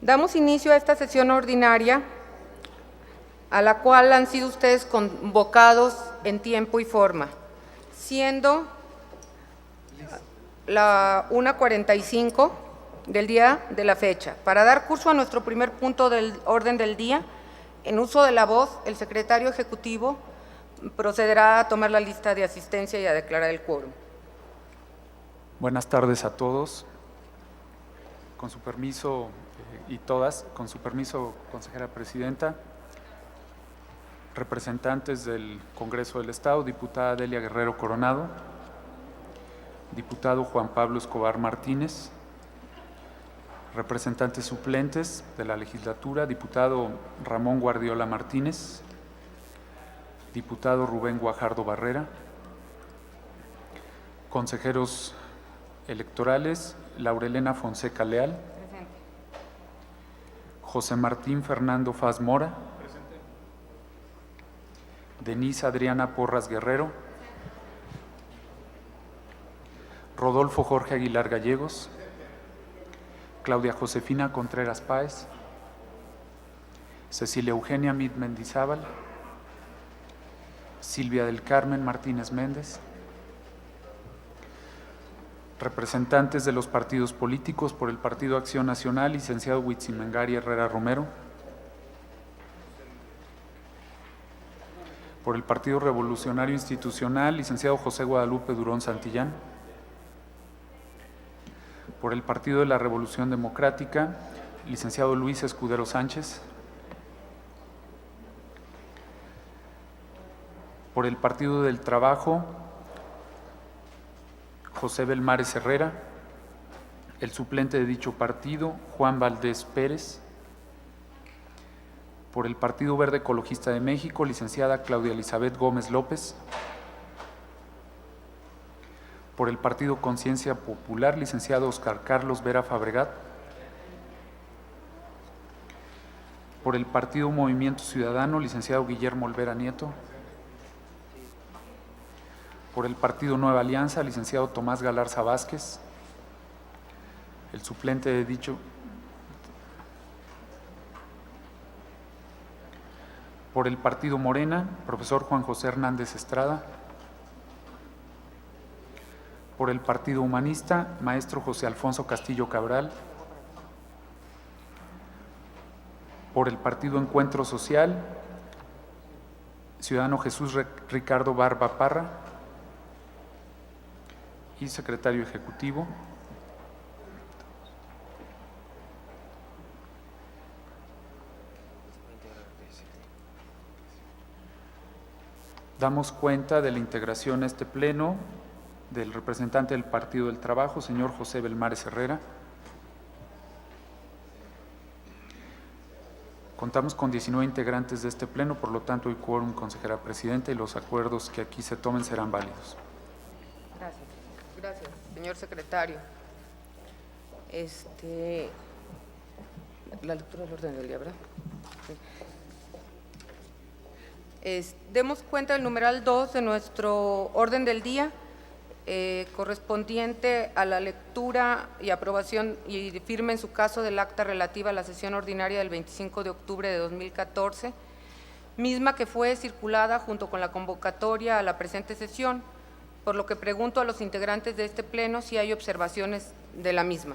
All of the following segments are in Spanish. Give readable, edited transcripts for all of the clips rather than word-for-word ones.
Damos inicio a esta sesión ordinaria, a la cual han sido ustedes convocados en tiempo y forma, siendo la 1:45 del día de la fecha. Para dar curso a nuestro primer punto del orden del día, en uso de la voz, el secretario ejecutivo procederá a tomar la lista de asistencia y a declarar el quórum. Buenas tardes a todos. Con su permiso, y todas, con su permiso, consejera presidenta, representantes del Congreso del Estado, diputada Delia Guerrero Coronado, diputado Juan Pablo Escobar Martínez, representantes suplentes de la legislatura, diputado Ramón Guardiola Martínez, diputado Rubén Guajardo Barrera, consejeros electorales, Laurelena Fonseca Leal, presente. José Martín Fernando Faz Mora, presente. Denise Adriana Porras Guerrero, presente. Rodolfo Jorge Aguilar Gallegos, Claudia Josefina Contreras Páez, Cecilia Eugenia Mid Mendizábal, Silvia del Carmen Martínez Méndez. Representantes de los partidos políticos: por el Partido Acción Nacional, licenciado Huitzimengari Herrera Romero; por el Partido Revolucionario Institucional, licenciado José Guadalupe Durón Santillán; por el Partido de la Revolución Democrática, licenciado Luis Escudero Sánchez; por el Partido del Trabajo, José Belmares Herrera; el suplente de dicho partido, Juan Valdés Pérez; por el Partido Verde Ecologista de México, licenciada Claudia Elizabeth Gómez López; por el Partido Conciencia Popular, licenciado Oscar Carlos Vera Fabregat; por el Partido Movimiento Ciudadano, licenciado Guillermo Olvera Nieto; por el Partido Nueva Alianza, licenciado Tomás Galarza Vázquez; el suplente de dicho, por el Partido Morena, profesor Juan José Hernández Estrada; por el Partido Humanista, maestro José Alfonso Castillo Cabral; por el Partido Encuentro Social, ciudadano Jesús Ricardo Barba Parra; y secretario ejecutivo. Damos cuenta de la integración a este pleno del representante del Partido del Trabajo, señor José Belmares Herrera. Contamos con 19 integrantes de este pleno, por lo tanto el quórum, consejera presidenta, y los acuerdos que aquí se tomen serán válidos. Gracias, señor secretario. La lectura del orden del día, ¿verdad? Sí. Demos cuenta del numeral 2 de nuestro orden del día, correspondiente a la lectura y aprobación y firma en su caso del acta relativa a la sesión ordinaria del 25 de octubre de 2014, misma que fue circulada junto con la convocatoria a la presente sesión, por lo que pregunto a los integrantes de este pleno si hay observaciones de la misma.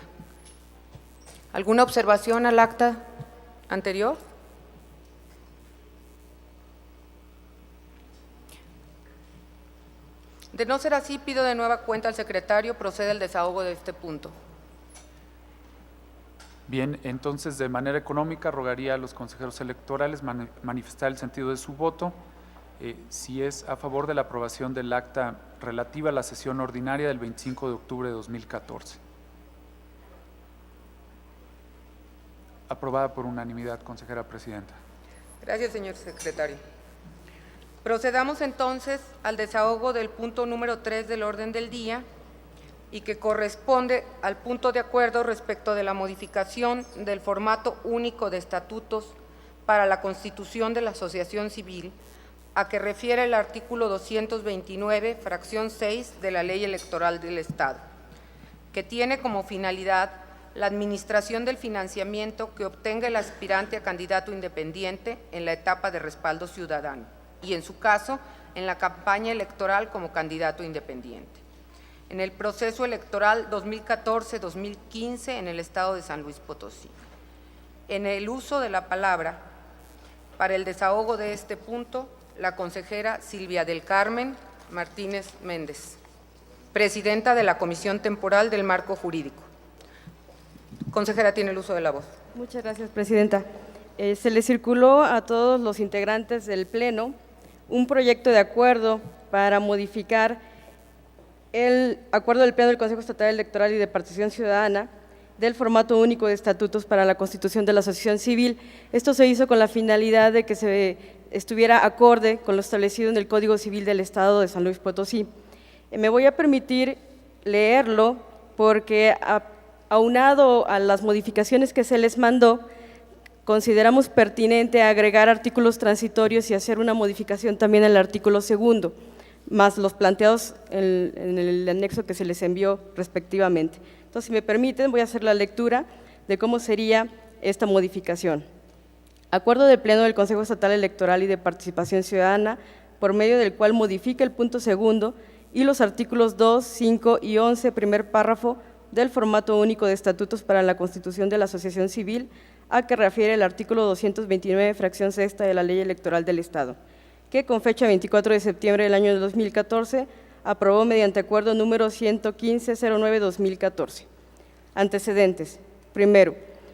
¿Alguna observación al acta anterior? De no ser así, pido de nueva cuenta al secretario proceda el desahogo de este punto. Bien, entonces de manera económica rogaría a los consejeros electorales manifestar el sentido de su voto. Si es a favor de la aprobación del acta relativa a la sesión ordinaria del 25 de octubre de 2014. Aprobada por unanimidad, consejera presidenta. Gracias, señor secretario. Procedamos entonces al desahogo del punto número 3 del orden del día y que corresponde al punto de acuerdo respecto de la modificación del formato único de estatutos para la constitución de la asociación civil, a que refiere el artículo 229, fracción 6 de la Ley Electoral del Estado, que tiene como finalidad la administración del financiamiento que obtenga el aspirante a candidato independiente en la etapa de respaldo ciudadano y, en su caso, en la campaña electoral como candidato independiente. En el proceso electoral 2014-2015 en el Estado de San Luis Potosí. En el uso de la palabra, para el desahogo de este punto, la consejera Silvia del Carmen Martínez Méndez, presidenta de la Comisión Temporal del Marco Jurídico. Consejera, tiene el uso de la voz. Muchas gracias, presidenta. Se le circuló a todos los integrantes del Pleno un proyecto de acuerdo para modificar el acuerdo del Pleno del Consejo Estatal Electoral y de Participación Ciudadana del formato único de estatutos para la constitución de la asociación civil. Esto se hizo con la finalidad de que se estuviera acorde con lo establecido en el Código Civil del Estado de San Luis Potosí. Me voy a permitir leerlo porque, aunado a las modificaciones que se les mandó, consideramos pertinente agregar artículos transitorios y hacer una modificación también en el artículo 2, más los planteados en el anexo que se les envió respectivamente. Entonces, si me permiten, voy a hacer la lectura de cómo sería esta modificación. Acuerdo del Pleno del Consejo Estatal Electoral y de Participación Ciudadana, por medio del cual modifica el punto 2 y los artículos 2, 5 y 11, primer párrafo, del formato único de estatutos para la constitución de la asociación civil, a que refiere el artículo 229, fracción sexta de la Ley Electoral del Estado, que con fecha 24 de septiembre del año 2014 aprobó mediante acuerdo número 115-09-2014. Antecedentes. Primero,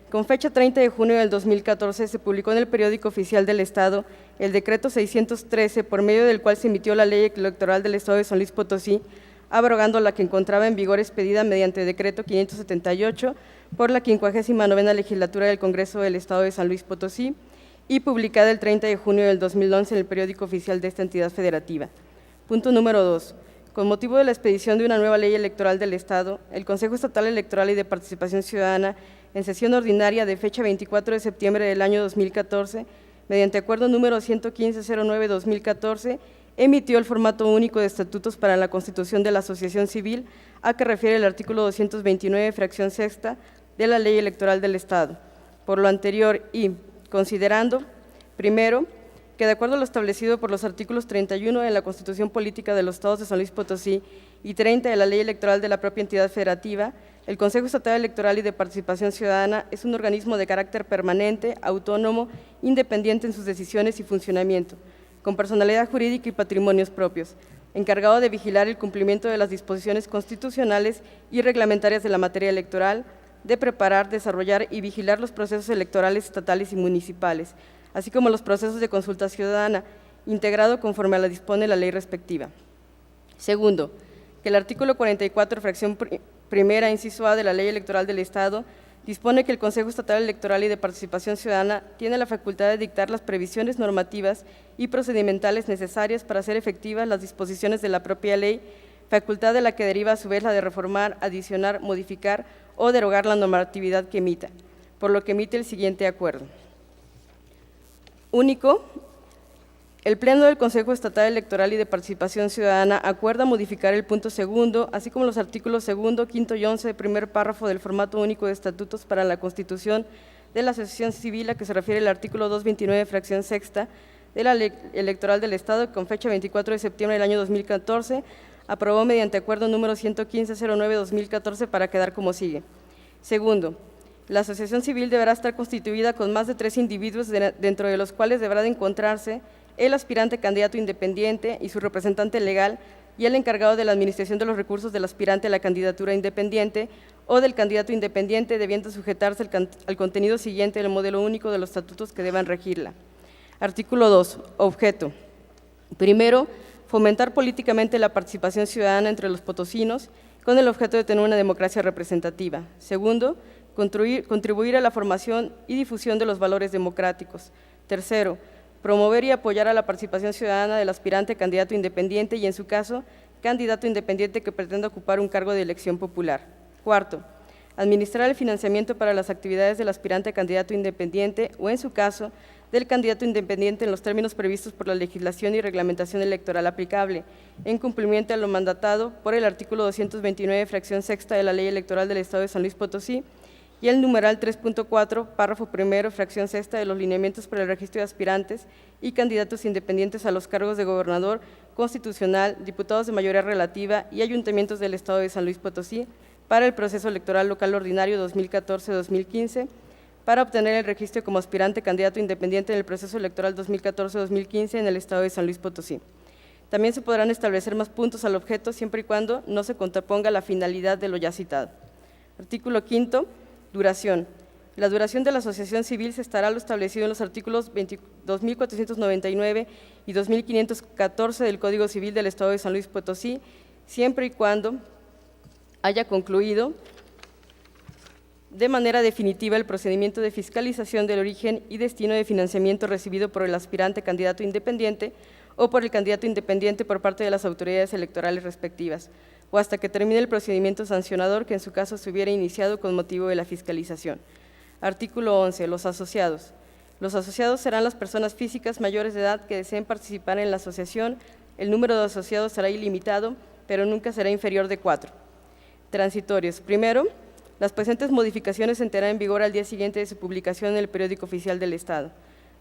con fecha 30 de junio del 2014 se publicó en el Periódico Oficial del Estado el decreto 613, por medio del cual se emitió la Ley Electoral del Estado de San Luis Potosí, abrogando la que encontraba en vigor expedida mediante decreto 578 por la 59ª Legislatura del Congreso del Estado de San Luis Potosí y publicada el 30 de junio del 2011 en el Periódico Oficial de esta entidad federativa. Punto número 2. Con motivo de la expedición de una nueva ley electoral del Estado, el Consejo Estatal Electoral y de Participación Ciudadana, en sesión ordinaria de fecha 24 de septiembre del año 2014, mediante acuerdo número 115-09-2014, emitió el formato único de estatutos para la constitución de la asociación civil, a que refiere el artículo 229, fracción sexta, de la Ley Electoral del Estado. Por lo anterior y considerando, primero, que de acuerdo a lo establecido por los artículos 31 de la Constitución Política de los Estados de San Luis Potosí y 30 de la Ley Electoral de la propia entidad federativa, el Consejo Estatal Electoral y de Participación Ciudadana es un organismo de carácter permanente, autónomo, independiente en sus decisiones y funcionamiento, con personalidad jurídica y patrimonios propios, encargado de vigilar el cumplimiento de las disposiciones constitucionales y reglamentarias de la materia electoral, de preparar, desarrollar y vigilar los procesos electorales estatales y municipales, así como los procesos de consulta ciudadana, integrado conforme a la dispone la ley respectiva. Segundo, que el artículo 44, fracción primera, inciso A de la Ley Electoral del Estado, dispone que el Consejo Estatal Electoral y de Participación Ciudadana tiene la facultad de dictar las previsiones normativas y procedimentales necesarias para hacer efectivas las disposiciones de la propia ley, facultad de la que deriva a su vez la de reformar, adicionar, modificar o derogar la normatividad que emita, por lo que emite el siguiente acuerdo. Único, el Pleno del Consejo Estatal Electoral y de Participación Ciudadana acuerda modificar el punto 2, así como los artículos 2, 5 y 11, primer párrafo del formato único de estatutos para la constitución de la asociación civil, a que se refiere el artículo 229, fracción sexta, de la Ley Electoral del Estado, con fecha 24 de septiembre del año 2014, aprobó mediante acuerdo número 115-09-2014 para quedar como sigue. Segundo, la asociación civil deberá estar constituida con más de 3 individuos, dentro de los cuales deberá de encontrarse el aspirante candidato independiente y su representante legal y el encargado de la administración de los recursos del aspirante a la candidatura independiente o del candidato independiente, debiendo sujetarse al contenido siguiente del modelo único de los estatutos que deban regirla. Artículo 2. Objeto. Primero, fomentar políticamente la participación ciudadana entre los potosinos con el objeto de tener una democracia representativa. Segundo, contribuir a la formación y difusión de los valores democráticos. Tercero, promover y apoyar a la participación ciudadana del aspirante candidato independiente y, en su caso, candidato independiente que pretenda ocupar un cargo de elección popular. Cuarto, administrar el financiamiento para las actividades del aspirante candidato independiente o, en su caso, del candidato independiente en los términos previstos por la legislación y reglamentación electoral aplicable, en cumplimiento a lo mandatado por el artículo 229, fracción sexta de la Ley Electoral del Estado de San Luis Potosí y el numeral 3.4, párrafo primero, fracción sexta de los lineamientos para el registro de aspirantes y candidatos independientes a los cargos de gobernador constitucional, diputados de mayoría relativa y ayuntamientos del Estado de San Luis Potosí para el proceso electoral local ordinario 2014-2015, para obtener el registro como aspirante candidato independiente en el proceso electoral 2014-2015 en el Estado de San Luis Potosí. También se podrán establecer más puntos al objeto siempre y cuando no se contraponga la finalidad de lo ya citado. Artículo 5º. Duración. La duración de la asociación civil se estará lo establecido en los artículos 2499 y 2514 del Código Civil del Estado de San Luis Potosí, siempre y cuando haya concluido de manera definitiva el procedimiento de fiscalización del origen y destino de financiamiento recibido por el aspirante candidato independiente o por el candidato independiente por parte de las autoridades electorales respectivas, o hasta que termine el procedimiento sancionador que en su caso se hubiera iniciado con motivo de la fiscalización. Artículo 11. Los asociados. Los asociados serán las personas físicas mayores de edad que deseen participar en la asociación. El número de asociados será ilimitado, pero nunca será inferior de 4. Transitorios. Primero, las presentes modificaciones entrarán en vigor al día siguiente de su publicación en el Periódico Oficial del Estado.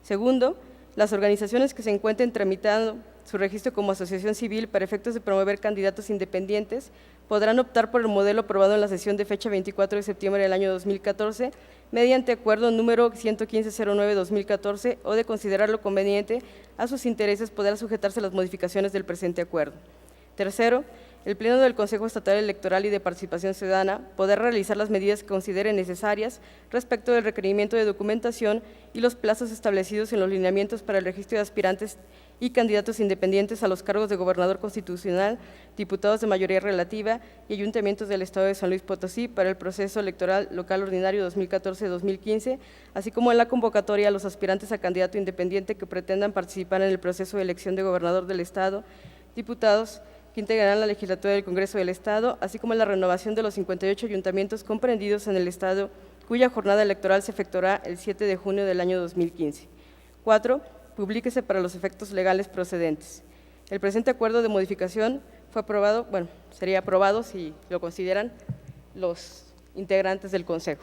Segundo, las organizaciones que se encuentren tramitando su registro como asociación civil para efectos de promover candidatos independientes podrán optar por el modelo aprobado en la sesión de fecha 24 de septiembre del año 2014 mediante acuerdo número 11509-2014 o de considerarlo conveniente a sus intereses podrá sujetarse a las modificaciones del presente acuerdo. Tercero, el Pleno del Consejo Estatal Electoral y de Participación Ciudadana podrá realizar las medidas que considere necesarias respecto del requerimiento de documentación y los plazos establecidos en los lineamientos para el registro de aspirantes y candidatos independientes a los cargos de gobernador constitucional, diputados de mayoría relativa y ayuntamientos del Estado de San Luis Potosí para el proceso electoral local ordinario 2014-2015, así como en la convocatoria a los aspirantes a candidato independiente que pretendan participar en el proceso de elección de gobernador del Estado, diputados que integrarán la legislatura del Congreso del Estado, así como en la renovación de los 58 ayuntamientos comprendidos en el Estado, cuya jornada electoral se efectuará el 7 de junio del año 2015. 4. Publíquese para los efectos legales procedentes. El presente acuerdo de modificación fue aprobado, sería aprobado si lo consideran los integrantes del Consejo.